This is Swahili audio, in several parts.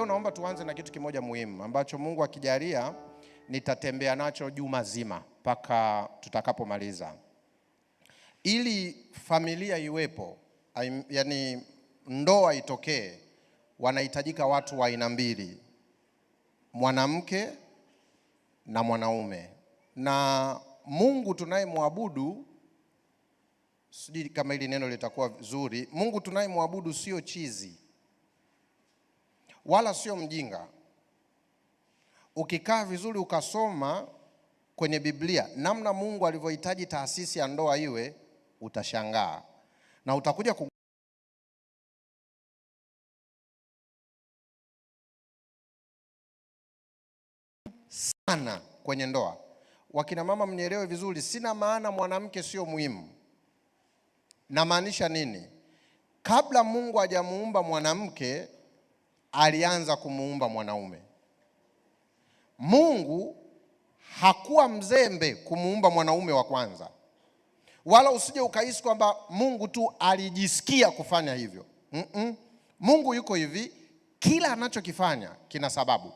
Leo naomba tuanze na kitu kimoja muhimu ambacho Mungu akijalia nitatembea nacho juma zima mpaka tutakapomaliza. Ili familia iwepo, yani ndoa itokee, wanahitajika watu wa aina mbili, mwanamke na mwanaume. Na Mungu tunayemwabudu, sijui kama hili neno litakuwa zuri, Mungu tunayemwabudu sio chizi wala sio mjinga. Ukikaa vizuri ukasoma kwenye Biblia namna Mungu alivyohitaji taasisi ya ndoa iwe, utashangaa na utakuja sana kwenye ndoa. Wakina mama mnielewe vizuri, sina maana mwanamke sio muhimu. Na maanisha nini? Kabla Mungu hajamuumba mwanamke, alianza kumuumba mwanaume. Mungu hakuwa mzembe kumuumba mwanaume wa kwanza. Wala usije ukahisi kwamba Mungu tu alijisikia kufanya hivyo. Mungu yuko hivi, kila anachokifanya kina sababu.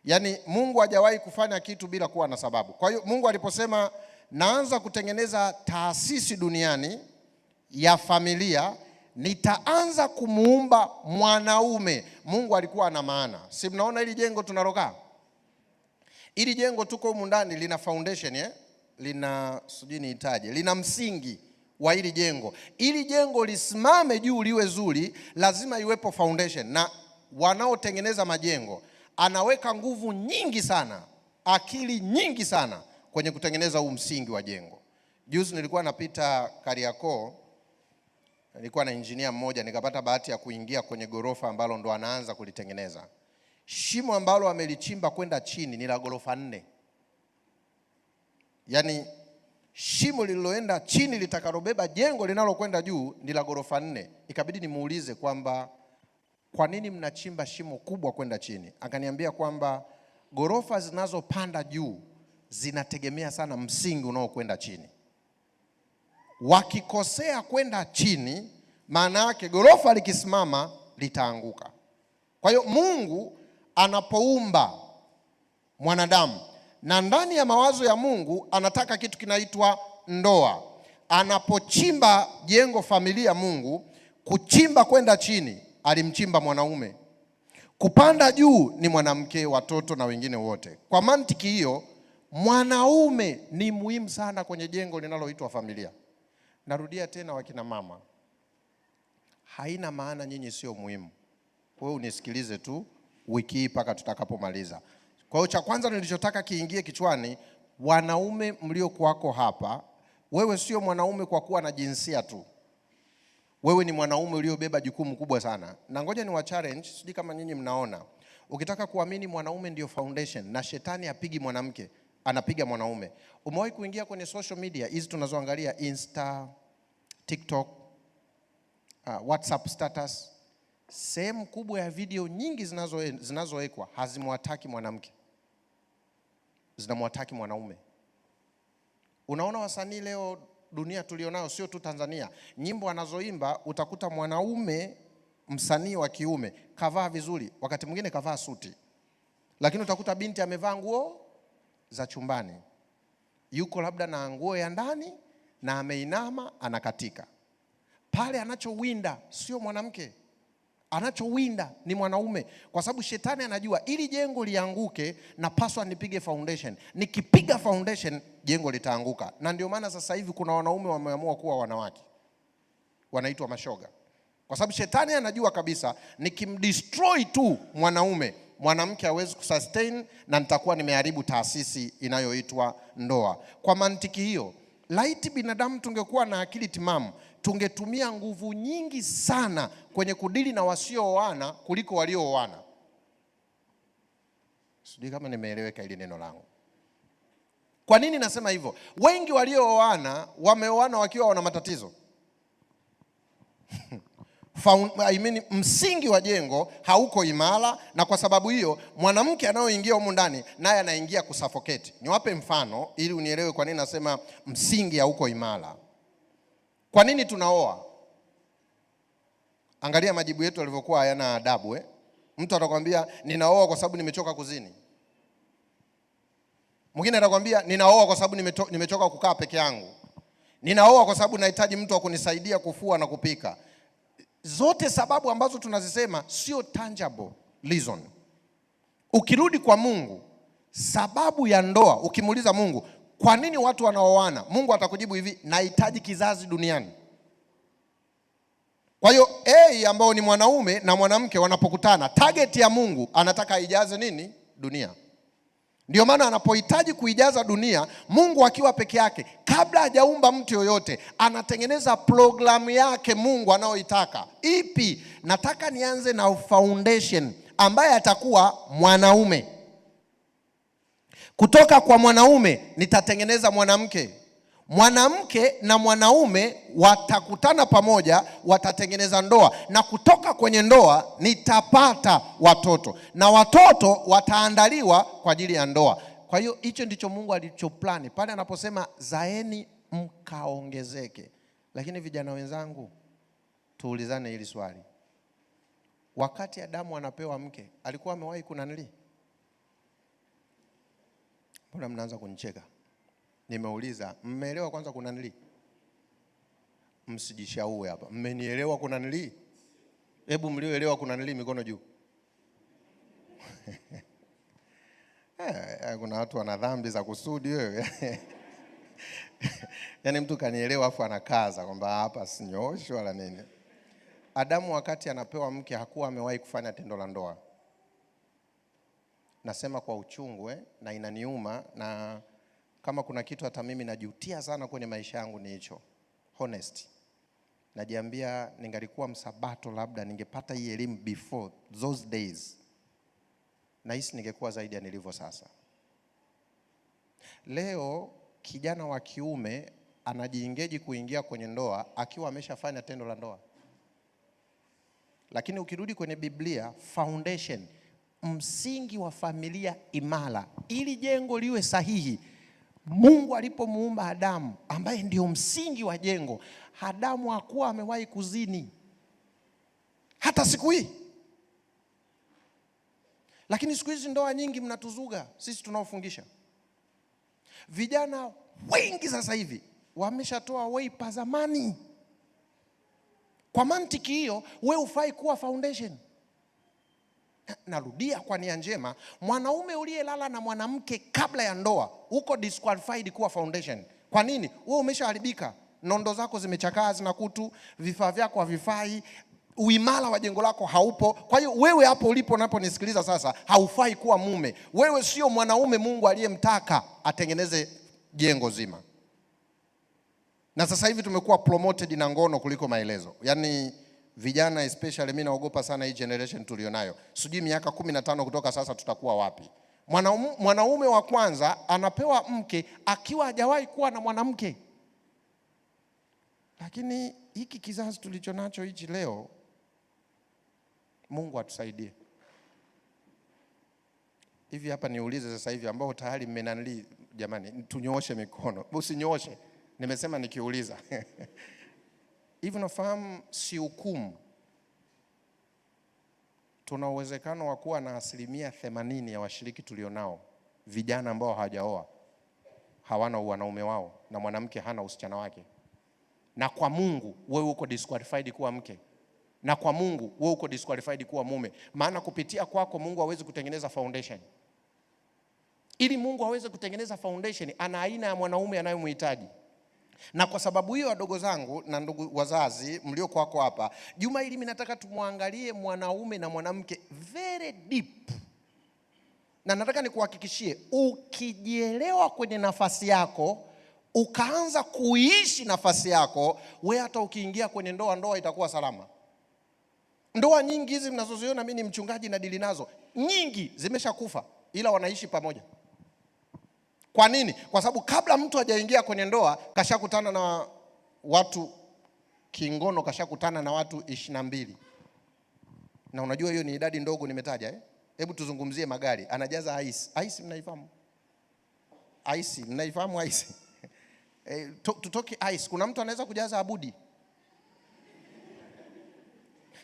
Yaani Mungu hajawahi kufanya kitu bila kuwa na sababu. Kwa hiyo Mungu aliposema naanza kutengeneza taasisi duniani ya familia, nitaanza kumuumba mwanaume, Mungu alikuwa na maana. Si mnaona hili jengo tunarokaa? Hili jengo tuko humu ndani lina foundation, lina sijui niitaje, lina msingi wa hili jengo. Hili jengo lisimame juu liwe zuri, lazima iwepo foundation. Na wanaotengeneza majengo anaweka nguvu nyingi sana, akili nyingi sana kwenye kutengeneza huu msingi wa jengo. Juzi nilikuwa napita Kariakoo, nilikuwa na engineer mmoja, nikapata bahati ya kuingia kwenye gorofa ambalo ndo anaanza kulitengeneza. Shimo ambalo amelichimba kwenda chini ni la gorofa 4. Yaani shimo lililoenda chini litakalobeba jengo linalokwenda juu ni la gorofa 4. Ikabidi nimuulize kwamba kwa nini mnachimba shimo kubwa kwenda chini? Akaniambia kwamba gorofa zinazopanda juu zinategemea sana msingi unaokwenda chini. Wakikosea kwenda chini, maana yake gorofa likisimama litaanguka. Kwa hiyo Mungu anapoumba mwanadamu, na ndani ya mawazo ya Mungu anataka kitu kinaitwa ndoa. Anapochimba jengo familia Mungu, kuchimba kwenda chini alimchimba mwanaume, kupanda juu ni mwanamke, watoto na wengine wote. Kwa mantiki hiyo, mwanaume ni muhimu sana kwenye jengo linaloitwa familia. Narudia tena wakina mama, haina maana nyinyi sio muhimu. Wewe unisikilize tu wiki hii mpaka tutakapomaliza. Kwa hiyo cha kwanza nilichotaka kiingie kichwani, wanaume mliokuwako hapa, wewe sio mwanaume kwa kuwa na jinsia tu. Wewe ni mwanaume uliobeba jukumu kubwa sana. Na ngoja ni wa challenge, sijui kama nyinyi mnaona. Ukitaka kuamini mwanaume ndio foundation na shetani apigi mwanamke, anapiga mwanaume. Umewahi kuingia kwenye social media hizi tunazoangalia, Insta, TikTok, WhatsApp status? Sehemu kubwa ya video nyingi zinazowekwa hazimwataki mwanamke, zinamwataki mwanaume. Unaona wasanii leo dunia tulionao, sio tu Tanzania, nyimbo anazoimba utakuta mwanaume msanii wa kiume kavaa vizuri, wakati mwingine kavaa suti, lakini utakuta binti amevaa nguo za chumbani, yuko labda na nguo ya ndani na ameinama anakatika. Pale anachowinda sio mwanamke, anachowinda ni mwanaume, kwa sababu shetani anajua ili jengo lianguke na paswa nipige foundation. Nikipiga foundation jengo litaanguka. Na ndio maana sasa hivi kuna wanaume wameamua kuwa wanawake, wanaitwa mashoga, kwa sababu shetani anajua kabisa nikimdestroy tu mwanaume, mwanamke hawezi kusustain na nitakuwa nimeharibu taasisi inayoitwa ndoa. Kwa mantiki hiyo, laiti binadamu tungekuwa na akili timamu, tungetumia nguvu nyingi sana kwenye kudili na wasiooana kuliko waliooana. Sijui kama nimeeleweka hili neno langu. Kwa nini nasema hivyo? Wengi waliooana wameoana wakiwa wana matatizo. Msingi wa jengo hauko imara, na kwa sababu hiyo mwanamke anaoingia humu ndani naye anaingia kusuffocate. Niwape mfano ili unielewe kwa nini nasema msingi hauko imara. Kwa nini tunaoa? Angalia majibu yetu yalivyokuwa hayana adabu. Mtu atakwambia ninaoa kwa sababu nimechoka kuzini. Mwingine atakwambia ninaoa kwa sababu nimechoka kukaa peke yangu. Ninaoa kwa sababu nahitaji mtu wa kunisaidia kufua na kupika. Zote sababu ambazo tunazisema sio tangible reason. Ukirudi kwa Mungu, sababu ya ndoa, ukimuuliza Mungu, kwa nini watu wanaoana? Mungu atakujibu hivi, nahitaji kizazi duniani. Kwa hiyo ambao ni mwanaume na mwanamke wanapokutana, target ya Mungu anataka aijaze nini? Dunia. Ndio maana anapohitaji kuijaza dunia, Mungu akiwa peke yake, kabla hajaumba mtu yoyote, anatengeneza programu yake Mungu anayoitaka. Ipi? Nataka nianze na foundation ambaye atakuwa mwanaume. Kutoka kwa mwanaume nitatengeneza mwanamke. Mwanamke na mwanaume watakutana pamoja, watatengeneza ndoa, na kutoka kwenye ndoa nitapata watoto, na watoto wataandaliwa kwa ajili ya ndoa. Kwa hiyo hicho ndicho Mungu alichoplani pale anaposema zaeni mkaongezeke. Lakini vijana wenzangu, tuulizane hili swali. Wakati Adamu anapewa mke, alikuwa amewahi kunanili? Mbona mnaanza kunicheka? Nimeuliza, mmeelewa kwanza kuna nili? Msijishaue hapa. Mmenielewa kuna nili? Hebu mlioelewa kuna nili mikono juu. Kuna watu wana dhambi za kusudi wewe. Yaani mtu kanielewa afu anakaza kwamba hapa sinyoshi wala nini. Adamu wakati anapewa mke hakuwa amewahi kufanya tendo la ndoa. Nasema kwa uchungu na inaniuma, na kama kuna kitu hata mimi najutia sana kwenye maisha yangu ni hicho. Honest. Najiambia ningalikuwa msabato labda ningepata hii elimu before those days. Na hisi ningekuwa zaidi ya nilivyo sasa. Leo kijana wa kiume anajiengage kuingia kwenye ndoa akiwa ameshafanya tendo la ndoa. Lakini ukirudi kwenye Biblia, foundation, msingi wa familia imara, ili jengo liwe sahihi, Mungu alipomuumba Adamu ambaye ndio msingi wa jengo, Adamu hakuwa amewahi kuzini hata siku hii. Lakini siku hizi ndoa nyingi mnatuzuga sisi tunaofungisha. Vijana wengi sasa hivi wameshatoa weipa zamani. Kwa mantiki hiyo, wewe hufai kuwa foundation. Narudia kwa nia njema, mwanaume uliyelala na mwanamke kabla ya ndoa uko disqualified kuwa foundation. Kwa nini? Wewe umeshaharibika. Nondo zako zimechakaa, zina kutu, vifaa vyako havifai, uimara wa jengo lako haupo. Kwa hiyo wewe hapo ulipo unaponisikiliza sasa, haufai kuwa mume. Wewe sio mwanaume Mungu aliyemtaka atengeneze jengo zima. Na sasa hivi tumekuwa promoted na ngono kuliko maelezo. Yaani vijana especially, mimi naogopa sana hii generation tulionayo. Sijui miaka 15 kutoka sasa tutakuwa wapi. Mwanaume wa kwanza anapewa mke akiwa hajawahi kuwa na mwanamke. Lakini hiki kizazi tulicho nacho hichi leo, Mungu atusaidie. Hivi hapa niulize sasa hivi ambao tayari mmenanili, jamani tunyooshe mikono. Usinyooshe. Nimesema nikiuliza. Hivi nafahamu si hukumu. Tuna uwezekano wa kuwa na 80% ya washiriki tulionao vijana ambao hawajaoa, hawana wanaume wao, na mwanamke hana usichana wake. Na kwa Mungu wewe uko disqualified kuwa mke. Na kwa Mungu wewe uko disqualified kuwa mume. Maana kupitia kwako Mungu hawezi kutengeneza foundation. Ili Mungu aweze kutengeneza foundation, ana aina ya mwanaume anayomhitaji. Na kwa sababu hiyo, wadogo zangu na ndugu wazazi mlio kwako hapa, juma hili mimi nataka tumwangalie mwanaume na mwanamke very deep. Na nataka nikuhakikishie, ukijielewa kwenye nafasi yako, ukaanza kuishi nafasi yako, wewe hata ukiingia kwenye ndoa itakuwa salama. Ndoa nyingi hizi mnazoziona mimi ni mchungaji na dili nazo, nyingi zimeshakufa, ila wanaishi pamoja. Kwa nini? Kwa sababu kabla mtu hajaingia kwenye ndoa kashakutana na watu kingono, kashakutana na watu 22. Na unajua hiyo ni idadi ndogo nimetaja. Hebu tuzungumzie magari. Anajaza ice. Ice mnaifahamu? Ice, mnaifahamu ice? Tutoke ice. Kuna mtu anaweza kujaza abudi.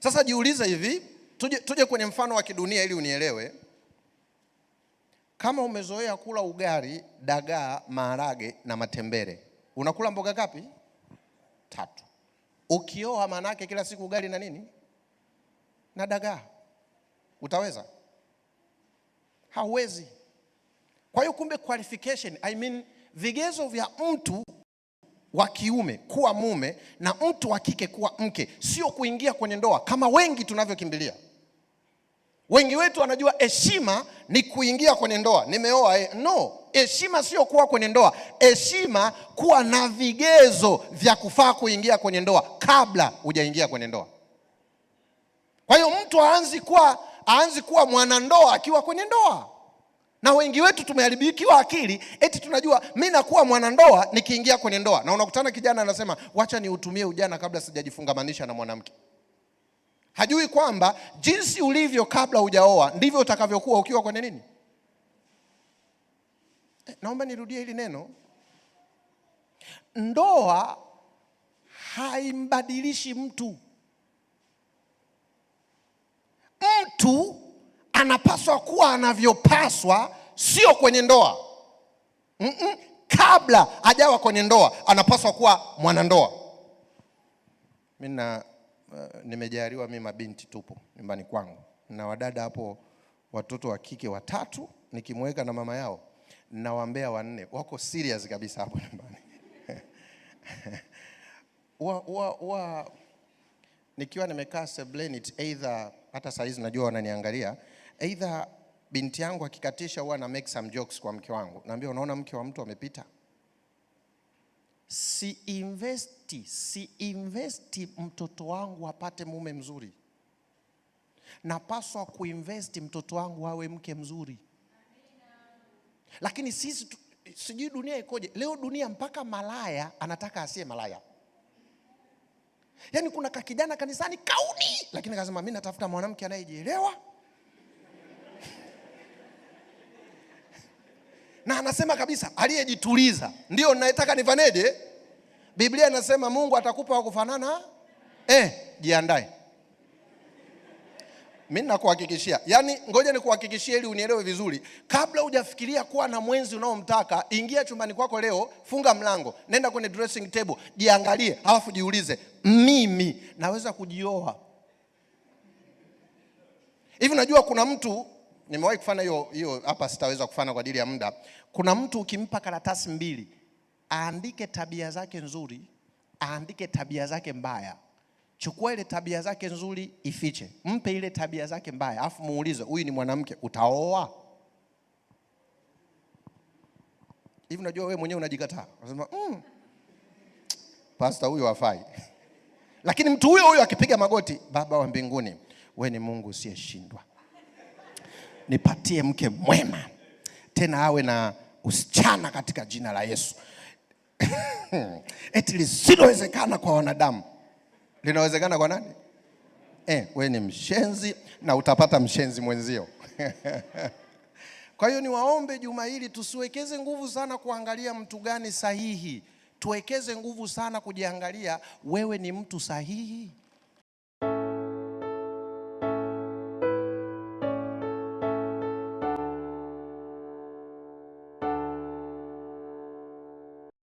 Sasa jiulize hivi, Tuje kwenye mfano wa kidunia ili unielewe. Kama umezoea kula ugali, dagaa, maharage na matembele, unakula mboga ngapi? 3. Ukioa maana yake kila siku ugali na nini? Na dagaa. Utaweza? Hauwezi. Kwa hiyo kumbe qualification, vigezo vya mtu wa kiume kuwa mume na mtu wa kike kuwa mke sio kuingia kwenye ndoa kama wengi tunavyokimbilia. Wengi wetu wanajua heshima ni kuingia kwenye ndoa. Nimeoa no, heshima sio kuwa kwenye ndoa. Heshima kuwa na vigezo vya kufaa kuingia kwenye ndoa kabla hujaingia kwenye ndoa. Kwa hiyo mtu aanzi kuwa mwanandoa akiwa kwenye ndoa. Na wengi wetu tumeharibikiwa akili, eti tunajua mimi nakuwa mwanandoa nikiingia kwenye ndoa. Na unakutana kijana anasema, "Wacha niutumie ujana kabla sijajifungamanisha na mwanamke." Hajui kwamba jinsi ulivyo kabla hujaoa ndivyo utakavyokuwa ukiwa kwenye nini? Naomba nirudie hili neno. Ndoa haimbadilishi mtu. Mtu anapaswa kuwa anavyopaswa, sio kwenye ndoa. Kabla hajawa kwenye ndoa anapaswa kuwa mwanandoa. Nimejaliwa mimi mabinti tupo nyumbani kwangu. Na wadada hapo watoto wa kike 3, nikimweka na mama yao na wambea 4. Wako serious kabisa hapo nyumbani. Nikiwa nimekaa sebleni, either hata saa hizi najua wananiangalia, either binti yangu akikatisha huwa na make some jokes kwa mke wangu. Naambia, "Unaona mke wa mtu amepita?" Si investi mtoto wangu apate mume mzuri. Napaswa kuinvesti mtoto wangu awe mke mzuri. Lakini sisi sijui dunia ikoje. Leo dunia mpaka malaya anataka asiye malaya. Yaani kuna kakijana kanisani kauni, lakini akasema mimi natafuta mwanamke anayejielewa. Na anasema kabisa aliyejituliza ndio ninayetaka nifaneje. Biblia inasema Mungu atakupa wa kufanana. Jiandae. Mimi nakuhakikishia, yani ngoja nikuhakikishie ili unielewe vizuri. Kabla hujafikiria kuwa na mwenzi unaomtaka, ingia chumbani kwako leo, funga mlango, nenda kwenye dressing table, jiangalie, halafu jiulize, mimi naweza kujioa? Hivi najua kuna mtu, nimewahi kufanya hiyo hapa, sitaweza kufanya kwa ajili ya muda. Kuna mtu ukimpa karatasi 2, aandike tabia zake nzuri, aandike tabia zake mbaya. Chukua ile tabia zake nzuri ifiche, mpe ile tabia zake mbaya, afu muulize, "Huyu ni mwanamke, utaoa?" Hivi najua wewe mwenyewe unajikataa. Unasema, "Pastor huyu hafai." Lakini mtu huyo akipiga magoti, "Baba wa mbinguni, wewe ni Mungu usiyeshindwa. Nipatie mke mwema, tena awe na usichana katika jina la Yesu." Eti lisilowezekana kwa wanadamu linawezekana kwa nani? Wewe ni mshenzi na utapata mshenzi mwenzio. Kwa hiyo niwaombe juma hili tusiwekeze nguvu sana kuangalia mtu gani sahihi. Tuwekeze nguvu sana kujiangalia, wewe ni mtu sahihi?